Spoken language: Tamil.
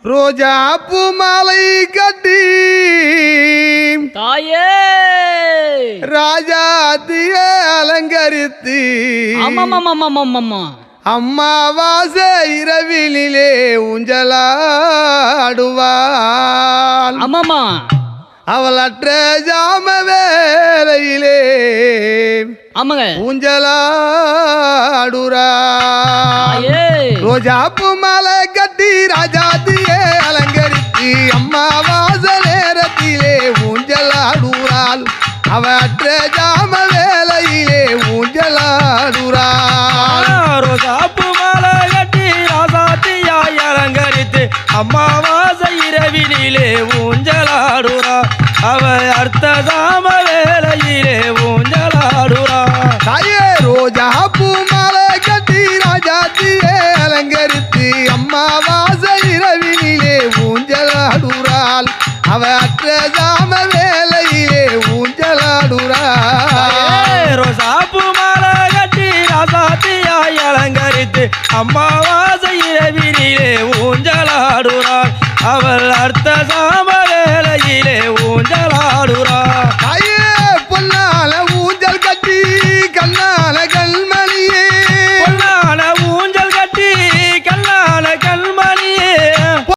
ரோஜா பூ மாலை கட்டி தாயே ராஜாத்திய அலங்கரித்து அம்மாவாசை இரவிலே ஊஞ்சலாடுவாள் அம்மாமா அவளற்ற ஜாம வேலையிலே ஆமாங்க ஊஞ்சலாடுறா ரோஜா பூ மாலை கட்டி ராஜாத்தியே அலங்கரித்து அம்மாவாசை நேரத்திலே ஊஞ்சலாடுறாள் அவற்ற ஜாம வேலையிலே ஊஞ்சலாடுறாள் ரோஜா பூ மாலை கட்டி ராஜாத்தியாய் அலங்கரித்து அம்மாவாசை இரவினிலே ஊஞ்சலாடுறா அவ அர்த்த ஜாம வேலையிலே ஊஞ்சலாடுறா தாயே ரோஜா பூ மாலை கட்டி ராஜாத்தியே அலங்கரித்து அம்மாவாசை இரவினிலே ஊஞ்சலாடுறாள் அவ அற்ற ஜாம வேலையிலே ஊஞ்சலாடுறாள் ரோஜா பூ மாலை கட்டி ராஜாத்தியாய் அலங்கரித்து அம்மாவாசை இரவினிலே ஊஞ்சலாடுறாள் அவள் அர்த்த ஜாம